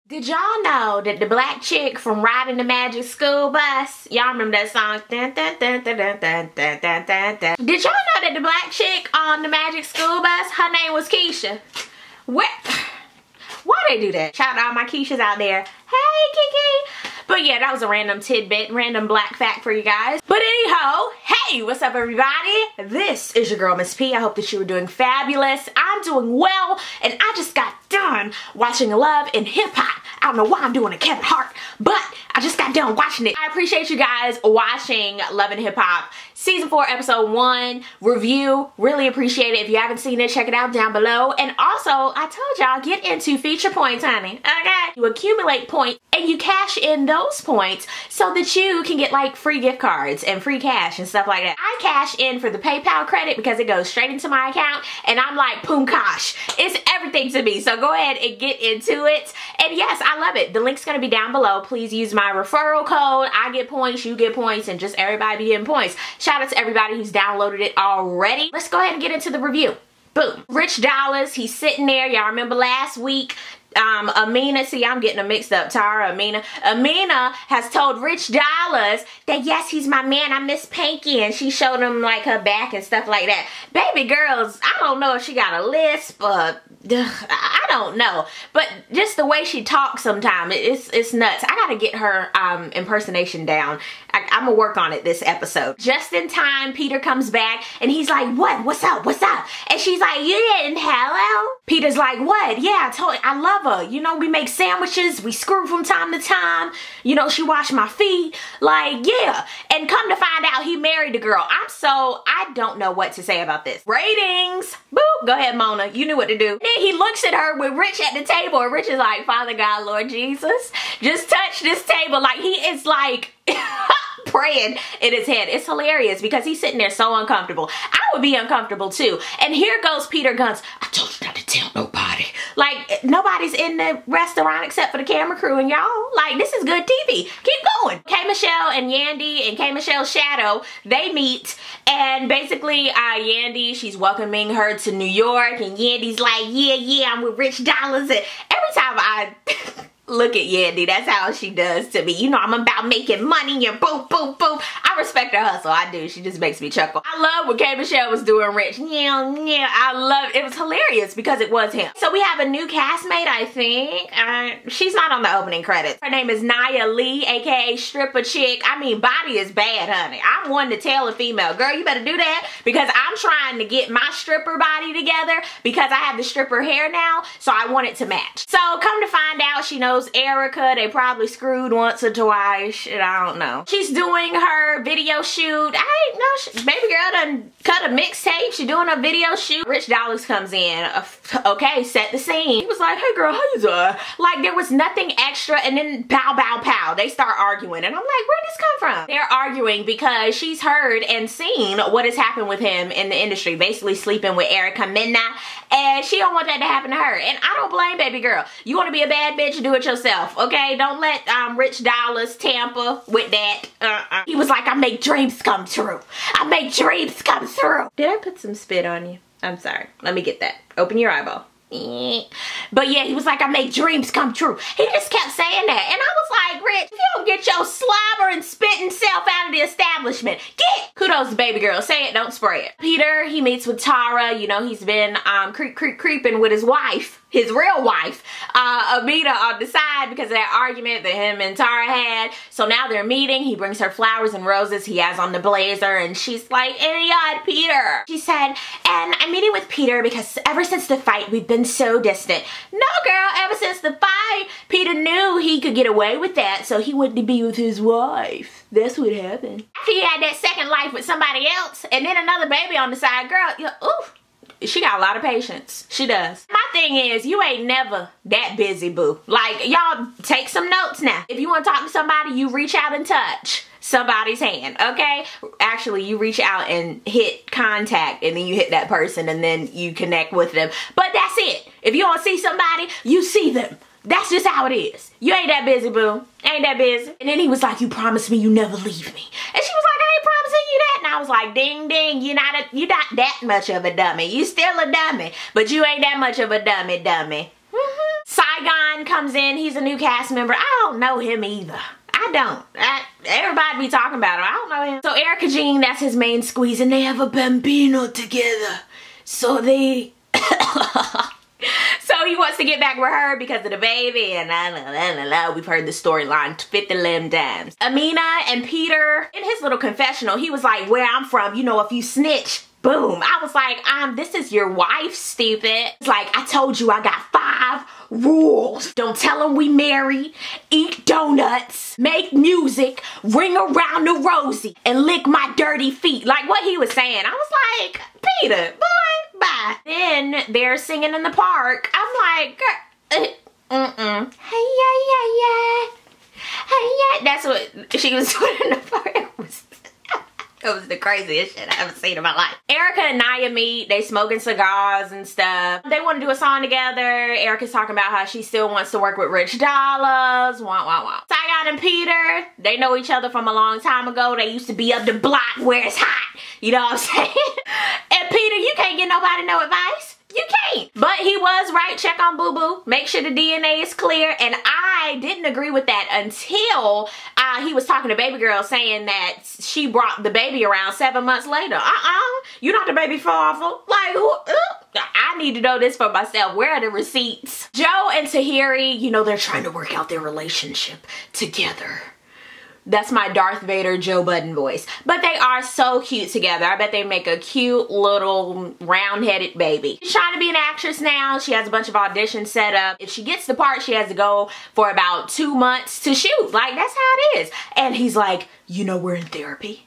Did y'all know that the black chick from Riding the Magic School Bus, y'all remember that song? Dun, dun, dun, dun, dun, dun, dun, dun, dun, dun. Did y'all know that the black chick on the Magic School Bus, her name was Keisha? What? Why they do that? Shout out to all my Keishas out there. Hey, Kiki. But yeah, that was a random tidbit, random black fact for you guys. But anyhow, hey, what's up everybody? This is your girl, Miss P. I hope that you were doing fabulous. I'm doing well, and I just got done watching Love and Hip Hop. I don't know why I'm doing a Kevin Hart, but I just got done watching it. I appreciate you guys watching Love and Hip Hop Season 4, Episode 1 review. Really appreciate it. If you haven't seen it, check it out down below. And also, I told y'all, get into feature points, honey. Okay? You accumulate points and you cash in those points so that you can get like free gift cards and free cash and stuff like that. I cash in for the PayPal credit because it goes straight into my account and I'm like, boom gosh, it's everything to me. So go ahead and get into it. And yes, I love it. The link's gonna be down below. Please use my referral code. I get points, you get points, and just everybody be getting points. Shout out to everybody who's downloaded it already. Let's go ahead and get into the review. Boom. Rich Dollars, he's sitting there. Y'all remember last week, Amina, see I'm getting them mixed up, Tara, Amina has told Rich Dollars that yes, he's my man, I miss Pinky, and she showed him like her back and stuff like that. Baby girls, I don't know if she got a lisp or I don't know, but just the way she talks sometimes, it's nuts. I gotta get her impersonation down. I'm gonna work on it this episode. Just in time, Peter comes back and he's like, what? What's up? What's up? And she's like, you didn't hello? Peter's like, what? Yeah, I love her. You know, we make sandwiches, we screw from time to time. You know, she washed my feet. Like, yeah. And come to find out, he married the girl. I don't know what to say about this. Ratings. Boop. Go ahead, Mona. You knew what to do. Then he looks at her with Rich at the table, and Rich is like, Father God, Lord Jesus, just touch this table. Like, he is like praying in his head. It's hilarious because he's sitting there so uncomfortable. I would be uncomfortable too. And here goes Peter Guns. I told you not to tell nobody. Like, nobody's in the restaurant except for the camera crew and y'all. Like, this is good TV. Keep going. K. Michelle and Yandy and K. Michelle's shadow, they meet, and basically Yandy, she's welcoming her to New York, and Yandy's like, yeah, I'm with Rich Dollars. And every time I look at Yandy, that's how she does to me. You know, I'm about making money and boom, boom, boom. I respect her hustle. I do. She just makes me chuckle. I love what K. Michelle was doing Rich. Yeah, I love it. It was hilarious because it was him. So we have a new castmate, I think. She's not on the opening credits. Her name is Nia Lee, aka Stripper Chick. I mean, body is bad, honey. I'm one to tell a female, girl, you better do that because I'm trying to get my stripper body together because I have the stripper hair now, so I want it to match. So come to find out, she knows Erica. They probably screwed once or twice. Shit, I don't know. She's doing her video shoot. I ain't know. Baby girl done cut a mixtape. She doing a video shoot. Rich Dollars comes in. Okay, set the scene. He was like, hey girl, how you doing? Like, there was nothing extra, and then pow, pow, pow. They start arguing, and I'm like, where'd this come from? They're arguing because she's heard and seen what has happened with him in the industry. Basically sleeping with Erica Mena, and she don't want that to happen to her. And I don't blame baby girl. You want to be a bad bitch, do it yourself, okay? Don't let Rich Dollars tamper with that. He was like, I make dreams come true. I make dreams come true. Did I put some spit on you? I'm sorry. Let me get that. Open your eyeball. But yeah, he was like, I make dreams come true. He just kept saying that. And I was like, Rich, if you don't get your slobber and spitting self out of the establishment, get. Kudos to baby girl. Say it, don't spray it. Peter, he meets with Tara. You know, he's been creeping with his wife. His real wife, Amina, on the side because of that argument that him and Tara had. So now they're meeting. He brings her flowers and roses he has on the blazer, and she's like, idiot, Peter. She said, and I'm meeting with Peter because ever since the fight, we've been so distant. No, girl, ever since the fight, Peter knew he could get away with that, so he went to be with his wife. That's what happened. After he had that second life with somebody else, and then another baby on the side, girl, oof. She got a lot of patience. She does. My thing is, you ain't never that busy, boo. Like, y'all take some notes now. If you want to talk to somebody, you reach out and touch somebody's hand, okay? Actually, you reach out and hit contact, and then you hit that person, and then you connect with them. But that's it. If you want to see somebody, you see them. That's just how it is. You ain't that busy, boo. Ain't that busy. And then he was like, you promised me you never leave me. And she was like, I ain't promising you that. And I was like, ding, ding. You're not that much of a dummy. You still a dummy. But you ain't that much of a dummy. Side Saigon comes in. He's a new cast member. I don't know him either. I don't. Everybody be talking about him. I don't know him. So Erica Jean, that's his main squeeze, and they have a bambino together. So they... So he wants to get back with her because of the baby, and we've heard the storyline 50 times. Amina and Peter, in his little confessional, he was like, where I'm from, you know, if you snitch, boom. I was like, this is your wife, stupid. It's like, I told you I got 5 rules. Don't tell them we married, eat donuts, make music, ring around the rosy, and lick my dirty feet. Like what he was saying. I was like, Peter, boy, bye. Then they're singing in the park. I'm like, hey, yeah, yeah, yeah. Hey, yeah. That's what she was doing in the park. It was the craziest shit I ever seen in my life. Erica and Naya meet. They smoking cigars and stuff. They want to do a song together. Erica's talking about how she still wants to work with Rich Dollars. Wah, wah, wah. Saigon and Peter, they know each other from a long time ago. They used to be up the block where it's hot. You know what I'm saying? And Peter, you can't get nobody no advice. You can't. But he was right. Check on Boo Boo. Make sure the DNA is clear. And I didn't agree with that until he was talking to baby girl saying that she brought the baby around 7 months later. You're not the baby father. Like, I need to know this for myself. Where are the receipts? Joe and Tahiri, you know, they're trying to work out their relationship together. That's my Darth Vader Joe Budden voice. But they are so cute together. I bet they make a cute little round-headed baby. She's trying to be an actress now. She has a bunch of auditions set up. If she gets the part, she has to go for about 2 months to shoot. Like, that's how it is. And he's like, you know, we're in therapy.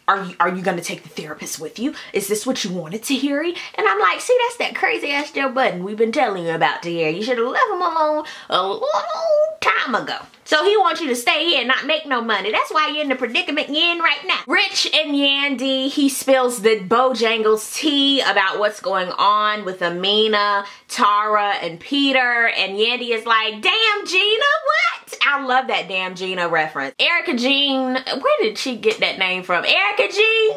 Are you gonna take the therapist with you? Is this what you wanted, Tahiri? And I'm like, see, that's that crazy ass Joe Budden we've been telling you about, Tahiri. You should have left him alone a long time ago. So he wants you to stay here and not make no money. That's why you're in the predicament you're in right now. Rich and Yandy, he spills the Bojangles tea about what's going on with Amina, Tara, and Peter. And Yandy is like, damn Gina, what? I love that damn Gina reference. Erica Jean, where did she get that name from? Erica Jean?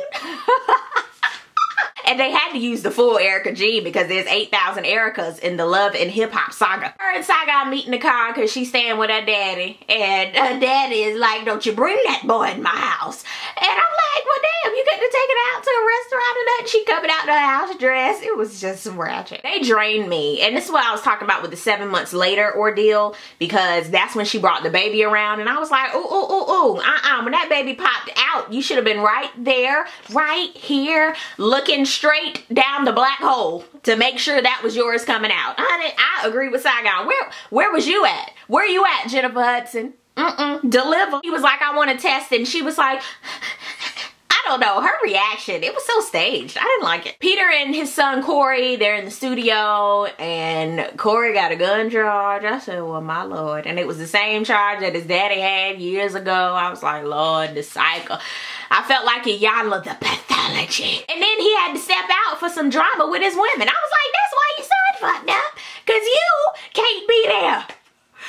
And they had to use the full Erica Jean because there's 8,000 Ericas in the Love and Hip Hop saga. Her and Saigon meet in the car because she's staying with her daddy. And her daddy is like, don't you bring that boy in my house. And I'm like, well, damn, you couldn't have taken her out to a restaurant or nothing. She coming out in her house dress. It was just ratchet. They drained me. And this is what I was talking about with the 7 months later ordeal, because that's when she brought the baby around. And I was like, ooh, ooh, ooh, ooh. When that baby popped out, you should have been right there, right here, looking straight down the black hole to make sure that was yours coming out. Honey, I agree with Saigon. Where was you at? Where you at, Jennifer Hudson? Deliver. He was like, I want to test it. And she was like, I don't know. Her reaction, it was so staged. I didn't like it. Peter and his son Corey, they're in the studio, and Corey got a gun charge. I said, well, my Lord. And it was the same charge that his daddy had years ago. I was like, Lord, the cycle. I felt like Iyanla, the pathology. And then he had to step out for some drama with his women. I was like, that's why your son fucked up. Because you can't be there.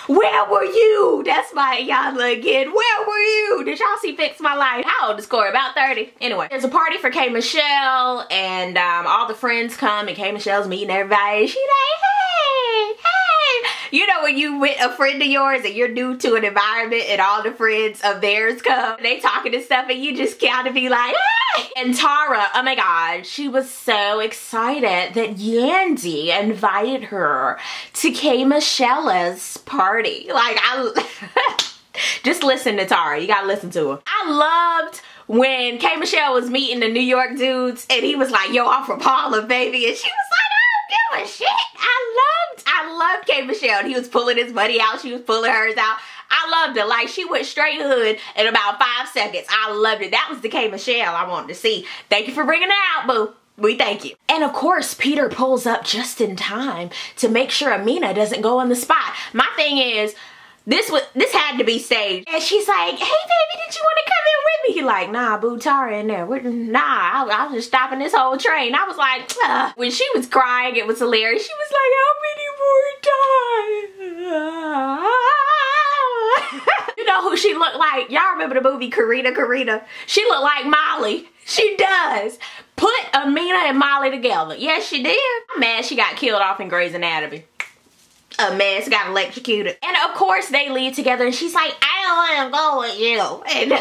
Where were you? That's my Iyanla again. Where were you? Did y'all see Fix My Life? How old is Corey? About 30. Anyway, there's a party for K. Michelle, and all the friends come, and K. Michelle's meeting everybody. She like, hey, hey. You know when you with a friend of yours and you're new to an environment and all the friends of theirs come, they talking and stuff, and you just kind of be like, hey. And Tara, oh my God, she was so excited that Yandy invited her to K. Michelle's party. Like, just listen to Tara. You gotta listen to her. I loved when K. Michelle was meeting the New York dudes, and he was like, yo, I'm from Harlem, baby. And she was like, I don't give a shit. I loved K. Michelle. And he was pulling his money out. She was pulling hers out. I loved her. Like, she went straight hood in about 5 seconds. I loved it. That was the K. Michelle I wanted to see. Thank you for bringing it out, boo. We thank you. And of course, Peter pulls up just in time to make sure Amina doesn't go on the spot. My thing is, this had to be staged. And she's like, hey baby, did you want to come in with me? He like, nah, boo, Tara in there. Nah, I was just stopping this whole train. I was like, ugh. When she was crying, it was hilarious. She was like, how many more times? You know who she looked like? Y'all remember the movie Karina? She looked like Molly. She does. Put Amina and Molly together. Yes, she did. I'm mad she got killed off in Grey's Anatomy. a mess, got electrocuted. And of course they leave together and she's like, I don't want to go with you. And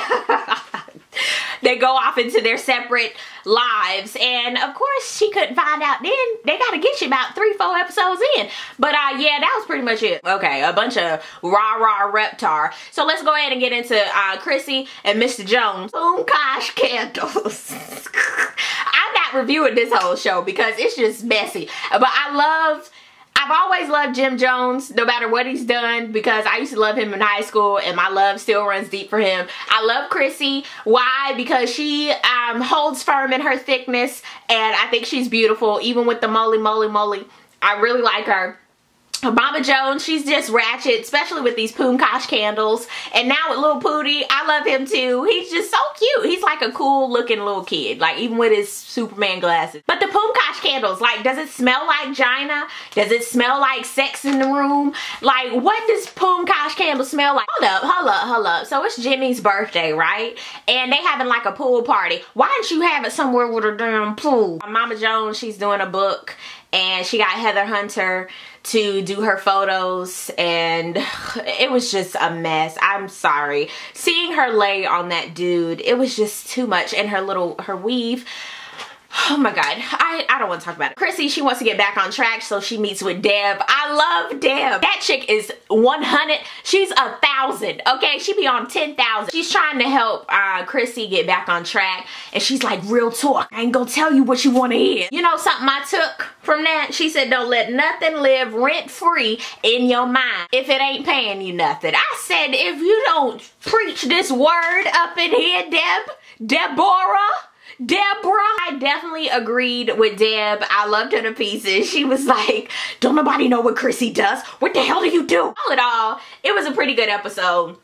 they go off into their separate lives. And of course she couldn't find out then. They gotta get you about 3-4 episodes in. But yeah, that was pretty much it. Okay, a bunch of rah-rah reptar. So let's go ahead and get into Chrissy and Mr. Jones. Boom gosh candles. I'm not reviewing this whole show because it's just messy. But I've always loved Jim Jones, no matter what he's done, because I used to love him in high school and my love still runs deep for him. I love Chrissy. Why? Because she holds firm in her thickness and I think she's beautiful, even with the moly. I really like her. Mama Jones, she's just ratchet, especially with these Poomkosh candles. And now with Lil Pootie, I love him too. He's just so cute. He's like a cool looking little kid, like even with his Superman glasses. But the Poomkosh candles, like, does it smell like Gina? Does it smell like sex in the room? Like, what does Poomkosh candle smell like? Hold up. So it's Jimmy's birthday, right? And they having like a pool party. Why didn't you have it somewhere with a damn pool? Mama Jones, she's doing a book and she got Heather Hunter to do her photos and it was just a mess. I'm sorry. Seeing her lay on that dude, it was just too much. And her weave. Oh my God, I don't want to talk about it. Chrissy, she wants to get back on track, so she meets with Deb. I love Deb. That chick is 100. She's 1,000, okay? She be on 10,000. She's trying to help Chrissy get back on track, and she's like, real talk. I ain't gonna tell you what you want to hear. You know something I took from that? She said, don't let nothing live rent-free in your mind if it ain't paying you nothing. I said, if you don't preach this word up in here, Deborah, I definitely agreed with Deb. I loved her to pieces. She was like, don't nobody know what Chrissy does. What the hell do you do? All in all, it was a pretty good episode.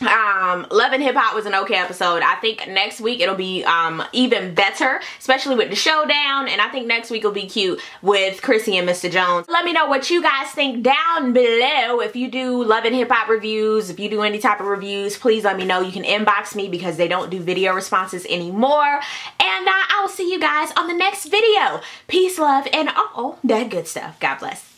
Love and Hip Hop was an okay episode. I think next week it'll be even better, especially with the showdown, and I think next week will be cute with Chrissy and Mr. Jones. Let me know what you guys think down below. If you do Love and Hip Hop reviews, if you do any type of reviews, please let me know. You can inbox me because they don't do video responses anymore, and I will see you guys on the next video. Peace, love, and that good stuff. God bless.